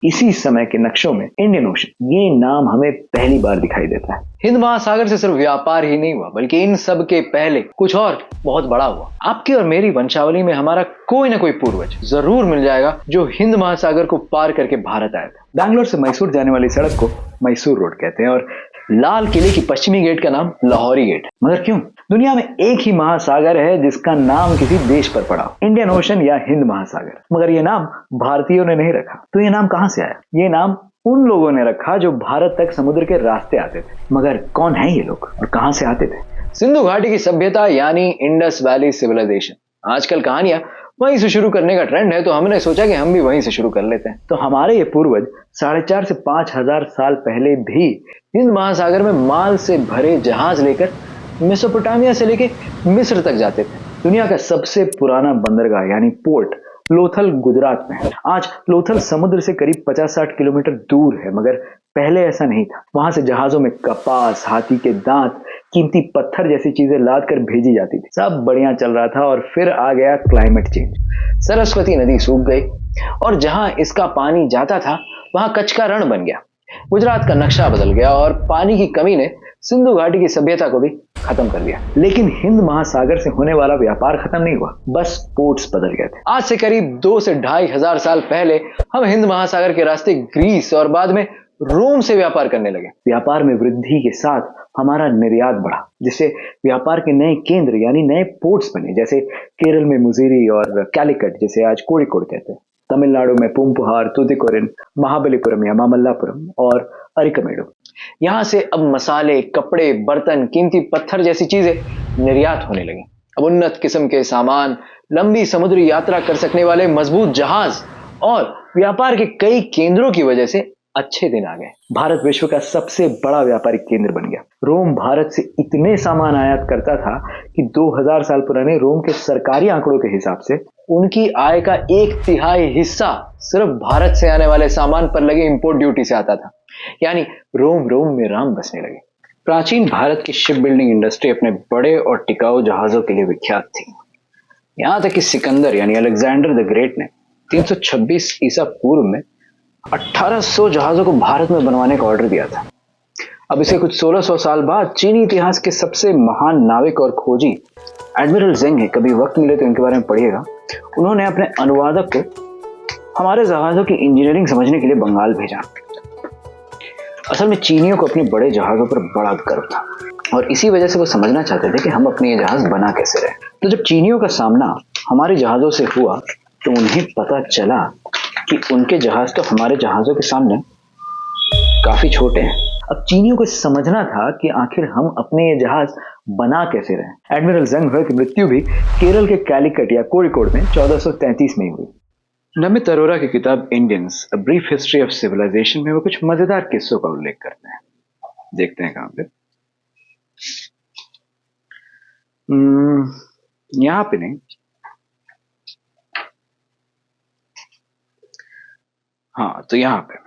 इसी समय के नक्शों में इंडियन ओशन ये नाम हमें पहली बार दिखाई देता है। हिंद महासागर से सिर्फ व्यापार ही नहीं हुआ, बल्कि इन सब के पहले कुछ और बहुत बड़ा हुआ। आपकी और मेरी वंशावली में हमारा कोई ना कोई पूर्वज जरूर मिल जाएगा जो हिंद महासागर को पार करके भारत आया था। बैंगलोर से मैसूर जाने वाली सड़क को मैसूर रोड कहते हैं और लाल किले की पश्चिमी गेट का नाम लाहौरी गेट। मगर क्यों? दुनिया में एक ही महासागर है जिसका नाम किसी देश पर पड़ा, इंडियन ओशन या हिंद महासागर। मगर ये नाम भारतीयों ने नहीं रखा। तो ये नाम कहां से आया? ये नाम उन लोगों ने रखा जो भारत तक समुद्र के रास्ते आते थे। मगर कौन है ये लोग और कहां से आते थे? सिंधु घाटी की सभ्यता यानी इंडस वैली सिविलाइजेशन। आजकल कहानियां वहीं से शुरू करने का ट्रेंड है, तो हमने सोचा कि हम भी वहीं से शुरू कर लेते हैं। तो हमारे ये पूर्वज 4,500 से 5,000 साल पहले भी हिंद महासागर में माल से भरे जहाज लेकर मेसोपोटामिया से लेके मिस्र तक जाते थे। दुनिया का सबसे पुराना बंदरगाह यानी पोर्ट लोथल गुजरात में है। आज लोथल समुद्र से करीब 50-60 किलोमीटर दूर है, मगर पहले ऐसा नहीं था। वहां से जहाजों में कपास, हाथी के दांत, कीमती पत्थर जैसी चीजें लाद कर भेजी जाती थी। सब बढ़िया चल रहा था और फिर आ गया क्लाइमेट चेंज। सरस्वती नदी सूख गई और जहां इसका पानी जाता था वहां कच्छ का रण बन गया। गुजरात का नक्शा बदल गया और पानी की कमी ने सिंधु घाटी की सभ्यता को भी खत्म कर दिया। लेकिन हिंद महासागर से होने वाला व्यापार खत्म नहीं हुआ, बस पोर्ट्स बदल गए थे। आज से करीब 2 से 2,500 साल पहले हम हिंद महासागर के रास्ते ग्रीस और बाद में रोम से व्यापार करने लगे। व्यापार में वृद्धि के साथ हमारा निर्यात बढ़ा, जिससे व्यापार के नए केंद्र यानी नए पोर्ट्स बने, जैसे केरल में मुजीरी और कैलिकट, जिसे आज कोड़िकोड कहते हैं। तमिलनाडु में पूम्पुहार, तूतिकोरिन, महाबलीपुरम या मामल्लापुरम और अरिकमेडु। यहां से अब मसाले, कपड़े, बर्तन, कीमती पत्थर जैसी चीजें निर्यात होने लगी। अब उन्नत किस्म के सामान, लंबी समुद्री यात्रा कर सकने वाले मजबूत जहाज और व्यापार के कई केंद्रों की वजह से अच्छे दिन आ गए। भारत विश्व का सबसे बड़ा व्यापारिक केंद्र बन गया। रोम भारत से इतने सामान आयात करता था कि 2000 साल पुराने रोम के सरकारी आंकड़ों के हिसाब से उनकी आय का 1/3 हिस्सा सिर्फ भारत से आने वाले सामान पर लगे इंपोर्ट ड्यूटी से आता था। यानी रोम में राम बसने लगे। प्राचीन भारत की शिप बिल्डिंग इंडस्ट्री अपने बड़े और टिकाऊ जहाजों के लिए विख्यात थी। यहां तक कि सिकंदर यानी अलेक्जेंडर द ग्रेट ने 326 ईसा पूर्व में 1800 जहाजों को भारत में बनवाने का ऑर्डर दिया था। अब इसे कुछ 1600 साल बाद चीनी इतिहास के सबसे महान नाविक और खोजी एडमिरल जेंग, कभी वक्त मिले तो इनके बारे में पढ़िएगा, उन्होंने अपने अनुवादक को हमारे जहाजों की इंजीनियरिंग समझने के लिए बंगाल भेजा। असल में चीनियों को अपने बड़े जहाजों पर बड़ा गर्व था और इसी वजह से वो समझना चाहते थे कि हम अपने ये जहाज बना कैसे रहे। तो जब चीनियों का सामना हमारे जहाजों से हुआ तो उन्हें पता चला कि उनके जहाज तो हमारे जहाजों के सामने काफी छोटे हैं। अब चीनियों को समझना था कि आखिर हम अपने ये जहाज बना कैसे रहे। एडमिरल जेंग की मृत्यु भी केरल के कैलिकट या कोड़िकोड में 1433 में हुई। नमित अरोरा की किताब Indians a brief history of civilisation में वो कुछ मजेदार किस्सों का उल्लेख करते हैं। देखते हैं कहां पे। यहां पे नहीं, हाँ तो यहां पे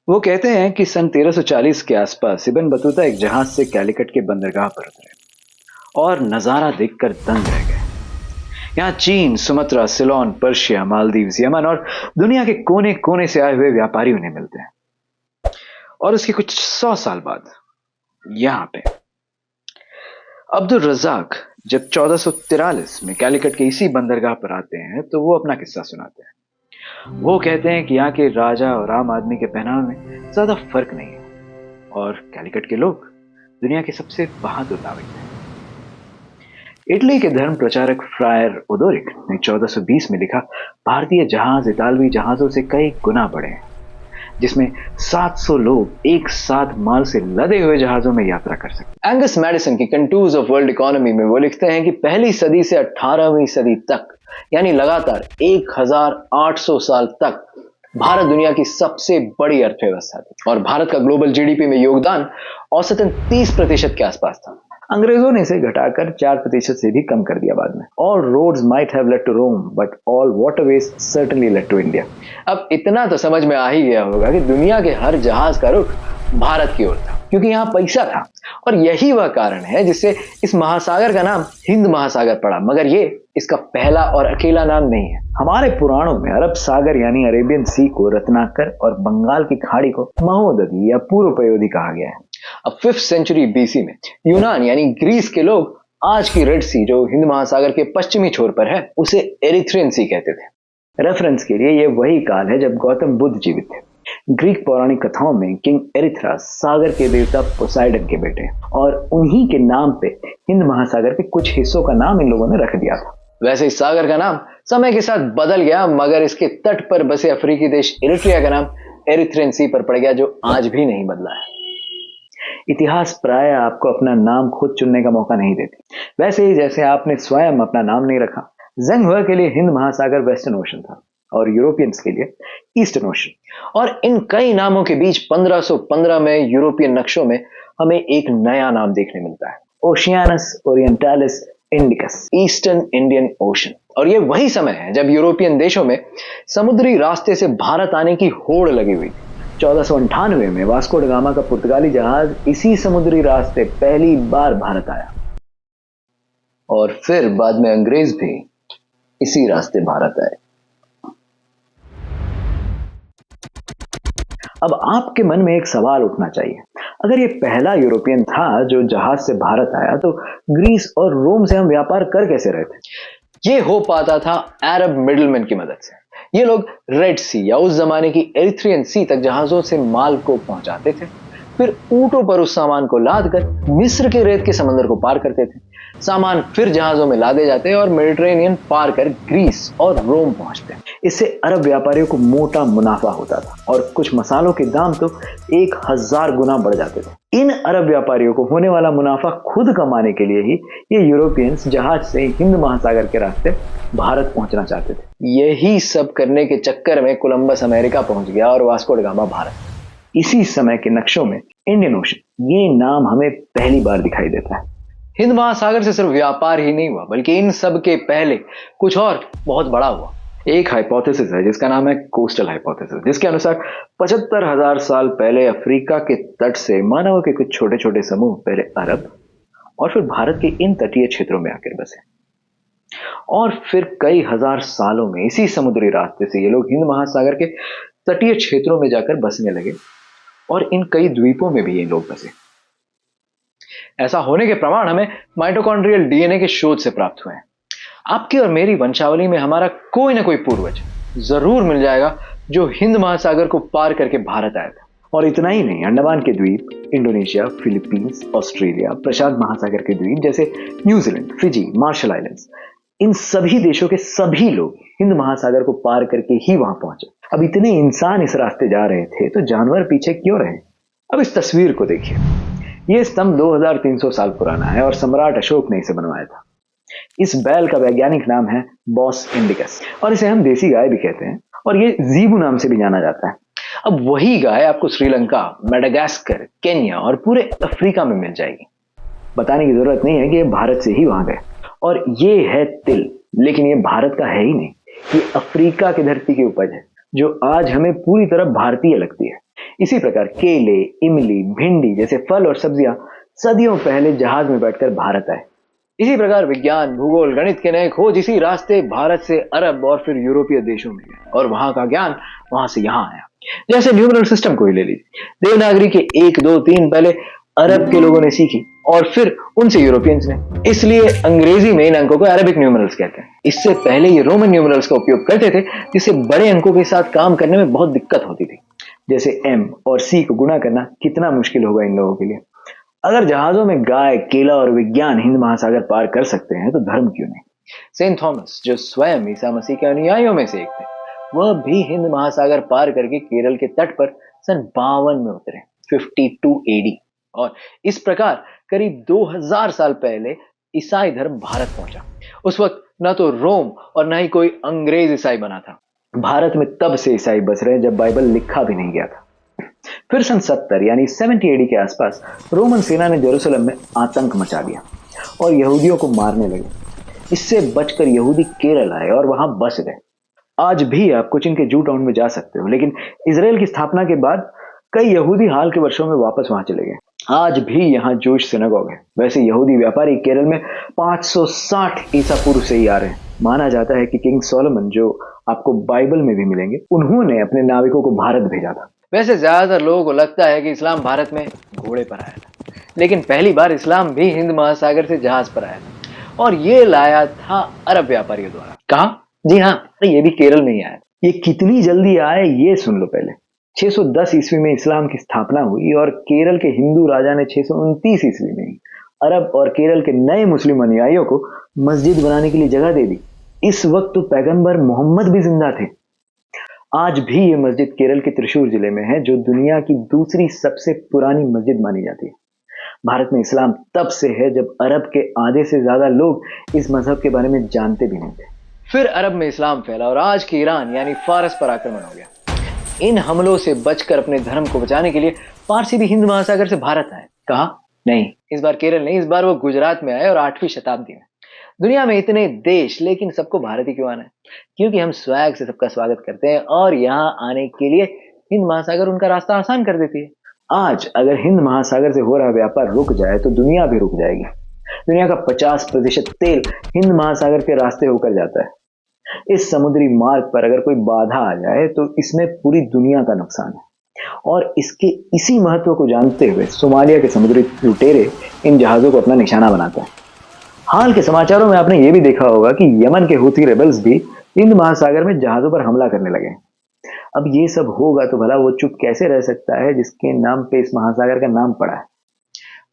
वो कहते हैं कि सन 1340 के आसपास इब्न बतूता एक जहाज से कैलिकट के बंदरगाह पर उतरे और नजारा देखकर दंग रह गए। यहाँ चीन, Sumatra, Ceylon, Persia, Maldives, Yemen और दुनिया के कोने कोने से आए हुए व्यापारी उन्हें मिलते हैं। और उसके कुछ 100 साल बाद यहां पे अब्दुल रज़ाक जब 1443 में कैलिकट के इसी बंदरगाह पर आते हैं तो वो अपना किस्सा सुनाते हैं। वो कहते हैं कि यहाँ के राजा और आम आदमी के पहनावे में ज्यादा फर्क नहीं है और कैलिकट के लोग दुनिया के सबसे बहादुर नाविक हैं। इटली के धर्म प्रचारक फ्रायर ओदोरिक ने 1420 में लिखा, भारतीय जहाज इतालवी जहाजों से कई गुना बड़े हैं, जिसमें 700 लोग एक साथ माल से लदे हुए जहाजों में यात्रा कर सकते। एंगस मैडिसन की कंटूर्स ऑफ वर्ल्ड इकोनॉमी में वो लिखते हैं कि पहली सदी से 18वीं सदी तक यानी लगातार 1800 साल तक भारत दुनिया की सबसे बड़ी अर्थव्यवस्था थी और भारत का ग्लोबल जीडीपी में योगदान औसतन 30% के आसपास था। अंग्रेजों ने इसे घटाकर 4% से भी कम कर दिया बाद में। All roads might have led to Rome, but all waterways certainly led to India. अब इतना तो समझ में आ ही गया होगा कि दुनिया के हर जहाज का रुख भारत की ओर था। क्योंकि यहाँ पैसा था। और यही वह कारण है जिससे इस महासागर का नाम हिंद महासागर पड़ा, मगर ये इसका पहला और अकेला नाम नहीं है। हमारे पुराणों में अरब सागर यानी अरेबियन सी को रत्नाकर और बंगाल की खाड़ी को महोदधी या पूर्व पयोधी कहा गया है। अब 5th सेंचुरी बीसी में यूनान यानी ग्रीस के लोग आज की रेड सी जो हिंद महासागर के पश्चिमी छोर पर है उसे एरिथ्रियन सी कहते थे। रेफरेंस के लिए ये वही काल है जब गौतम बुद्ध जीवित थे। ग्रीक पौराणिक कथाओं में किंग एरिथ्रा सागर के देवता पोसाइडन के बेटे और उन्हीं के नाम पे हिंद महासागर के कुछ हिस्सों का नाम इन लोगों ने रख दिया था। वैसे इस सागर का नाम समय के साथ बदल गया, मगर इसके तट पर बसे अफ्रीकी देश इरिट्रिया का नाम एरिथ्रियन सी पर पड़ गया, जो आज भी नहीं बदला है। इतिहास प्राय आपको अपना नाम खुद चुनने का मौका नहीं देती। वैसे ही जैसे आपने स्वयं अपना नाम नहीं रखा, ज़ेंग हुआ के लिए हिंद महासागर वेस्टर्न ओशन था और यूरोपियंस के लिए ईस्टर्न ओशन। और इन कई नामों के बीच 1515 में यूरोपियन नक्शों में हमें एक नया नाम देखने मिलता है, Oceanus Orientalis Indicus, eastern Indian Ocean. और ये वही समय है जब यूरोपियन देशों में समुद्री रास्ते से भारत आने की होड़ लगी हुई। 1498 में वास्को ड गामा का पुर्तगाली जहाज इसी समुद्री रास्ते पहली बार भारत आया और फिर बाद में अंग्रेज भी इसी रास्ते भारत आए। अब आपके मन में एक सवाल उठना चाहिए, अगर ये पहला यूरोपियन था जो जहाज से भारत आया तो ग्रीस और रोम से हम व्यापार कर कैसे रहे थे? ये हो पाता था अरब मिडलमैन की मदद से। ये लोग रेड सी या उस जमाने की एरिथ्रियन सी तक जहाजों से माल को पहुंचाते थे, फिर ऊंटों पर उस सामान को लाद कर मिस्र के रेत के समंदर को पार करते थे। सामान फिर जहाजों में लादे जाते और मेडिटेरेनियन पार कर ग्रीस और रोम पहुंचते। इससे अरब व्यापारियों को मोटा मुनाफा होता था और कुछ मसालों के दाम तो 1000 गुना बढ़ जाते थे। इन अरब व्यापारियों को होने वाला मुनाफा खुद कमाने के लिए ही ये यूरोपियंस जहाज से हिंद महासागर के रास्ते भारत पहुंचना चाहते थे। यही सब करने के चक्कर में कोलंबस अमेरिका पहुंच गया और वास्को ड गामा भारत। इसी समय के नक्शों में इंडियन ओशन ये नाम हमें पहली बार दिखाई देता है। हिंद महासागर से सिर्फ व्यापार ही नहीं हुआ, बल्कि इन सब के पहले कुछ और बहुत बड़ा हुआ। एक हाइपोथेसिस है जिसका नाम है कोस्टल हाइपोथेसिस, जिसके अनुसार 75,000 साल पहले अफ्रीका के तट से मानव के कुछ छोटे छोटे समूह पहले अरब और फिर भारत के इन तटीय क्षेत्रों में आकर बसे और फिर कई हजार सालों में इसी समुद्री रास्ते से ये लोग हिंद महासागर के तटीय क्षेत्रों में जाकर बसने लगे और इन कई द्वीपों में भी ये लोग बसे। ऐसा होने के प्रमाण हमें माइटोकॉन्ड्रियल डीएनए के शोध से प्राप्त हुए हैं। आपकी और मेरी वंशावली में हमारा कोई ना कोई पूर्वज जरूर मिल जाएगा जो हिंद महासागर को पार करके भारत आया था। और इतना ही नहीं, अंडमान के द्वीप, इंडोनेशिया, फिलीपींस, ऑस्ट्रेलिया, प्रशांत महासागर के द्वीप जैसे न्यूजीलैंड, फिजी, मार्शल आइलैंड्स, इन सभी देशों के सभी लोग हिंद महासागर को पार करके ही वहां पहुंचे। अब इतने इंसान इस रास्ते जा रहे थे तो जानवर पीछे क्यों रहे? अब इस तस्वीर को देखिए। यह स्तंभ 2300 साल पुराना है और सम्राट अशोक ने इसे बनवाया था। इस बैल का वैज्ञानिक नाम है बॉस इंडिकस और इसे हम देसी गाय भी कहते हैं और ये ज़ीबू नाम से भी जाना जाता है। अब वही गाय आपको श्रीलंका, मेडागास्कर, केन्या और पूरे अफ्रीका में मिल जाएगी। बताने की जरूरत नहीं है कि ये भारत से ही वहां गए। और ये है तिल, लेकिन ये भारत का है ही नहीं, ये अफ्रीका की धरती की उपज है जो आज हमें पूरी तरह भारतीय लगती है। इसी प्रकार केले, इमली, भिंडी जैसे फल और सब्जियां सदियों पहले जहाज में बैठकर भारत आए। इसी प्रकार विज्ञान, भूगोल, गणित के नए खोज इसी रास्ते भारत से अरब और फिर यूरोपीय देशों में गए और वहां का ज्ञान वहां से यहां आया। जैसे न्यूमरल सिस्टम को ही ले लीजिए। देवनागरी के 1, 2, 3 पहले अरब के लोगों ने सीखी और फिर उनसे यूरोपियंस ने। इसलिए अंग्रेजी में इन अंकों को अरबिक न्यूमरल्स कहते हैं। इससे पहले ये रोमन न्यूमरल्स का उपयोग करते थे, जिससे बड़े अंकों के साथ काम करने में बहुत दिक्कत होती थी। जैसे M और C को गुणा करना कितना मुश्किल होगा इन लोगों के लिए। अगर जहाजों में गाय, केला और विज्ञान हिंद महासागर पार कर सकते हैं तो धर्म क्यों नहीं? सेंट थॉमस, जो स्वयं ईसा मसीह के अनुयायियों में से एक थे, वह भी हिंद महासागर पार करके केरल के तट पर सन 52 में उतरे, 52 AD। और इस प्रकार करीब 2000 साल पहले ईसाई धर्म भारत पहुंचा। उस वक्त न तो रोम और न ही कोई अंग्रेज ईसाई बना था। भारत में तब से ईसाई बस रहे जब बाइबल लिखा भी नहीं गया था। फिर सन 70 यानी 70 AD के आसपास रोमन सेना ने जेरूसलम में आतंक मचा दिया और यहूदियों को मारने लगे। इससे बचकर यहूदी केरल आए और वहां बस गए। आज भी आप कोचिन के जू टाउन में जा सकते हो, लेकिन इजराइल की स्थापना के बाद कई यहूदी हाल के वर्षों में वापस वहां चले गए। आज भी यहाँ जूश सिनेगोग है। वैसे यहूदी व्यापारी केरल में 560 ईसा पूर्व से ही आ रहे हैं। माना जाता है कि किंग सोलोमन, जो आपको बाइबल में भी मिलेंगे, उन्होंने अपने नाविकों को भारत भेजा था। वैसे ज्यादातर लोगों को लगता है कि इस्लाम भारत में घोड़े पर आया था, लेकिन पहली बार इस्लाम भी हिंद महासागर से जहाज पर आया था, और ये लाया था अरब व्यापारियों द्वारा। कहा? जी हाँ, ये भी केरल में ही आया। ये कितनी जल्दी आए ये सुन लो पहले। 610 ईस्वी में इस्लाम की स्थापना हुई और केरल के हिंदू राजा ने 629 ईस्वी में ही अरब और केरल के नए मुस्लिम अनुयायियों को मस्जिद बनाने के लिए जगह दे दी। इस वक्त तो पैगंबर मोहम्मद भी जिंदा थे। आज भी ये मस्जिद केरल के त्रिशूर जिले में है, जो दुनिया की दूसरी सबसे पुरानी मस्जिद मानी जाती है। भारत में इस्लाम तब से है जब अरब के आधे से ज्यादा लोग इस मजहब के बारे में जानते भी नहीं थे। फिर अरब में इस्लाम फैला और आज के ईरान यानी फारस पर आक्रमण हो गया। इन हमलों से बचकर अपने धर्म को बचाने के लिए पारसी भी हिंद महासागर से भारत आए। कहा? नहीं, इस बार केरल नहीं, इस बार वो गुजरात में आए और 8वीं शताब्दी में। दुनिया में इतने देश, लेकिन सबको भारत ही क्यों आना है? क्योंकि हम स्वैग से सबका स्वागत करते हैं और यहाँ आने के लिए हिंद महासागर उनका रास्ता आसान कर देती है। आज अगर हिंद महासागर से हो रहा व्यापार रुक जाए तो दुनिया भी रुक जाएगी। दुनिया का 50% तेल हिंद महासागर के रास्ते होकर जाता है। इस समुद्री मार्ग पर अगर कोई बाधा आ जाए तो इसमें पूरी दुनिया का नुकसान है। और इसके इसी महत्व को जानते हुए सोमालिया के समुद्री लुटेरे इन जहाजों को अपना निशाना बनाते हैं। हाल के समाचारों में आपने ये भी देखा होगा कि यमन के हूथी रेबल्स भी हिंद महासागर में जहाजों पर हमला करने लगे। अब ये सब होगा तो भला वो चुप कैसे रह सकता है जिसके नाम पे इस महासागर का नाम पड़ा है।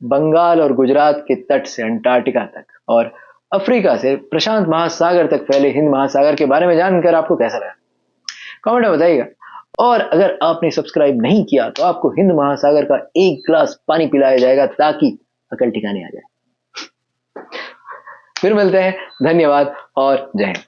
बंगाल और गुजरात के तट से अंटार्कटिका तक और अफ्रीका से प्रशांत महासागर तक फैले हिंद महासागर के बारे में जानकर आपको कैसा लगा? कमेंट में बताइएगा। और अगर आपने सब्सक्राइब नहीं किया तो आपको हिंद महासागर का एक ग्लास पानी पिलाया जाएगा ताकि अकल ठिकाने आ जाए। फिर मिलते हैं। धन्यवाद और जय हिंद।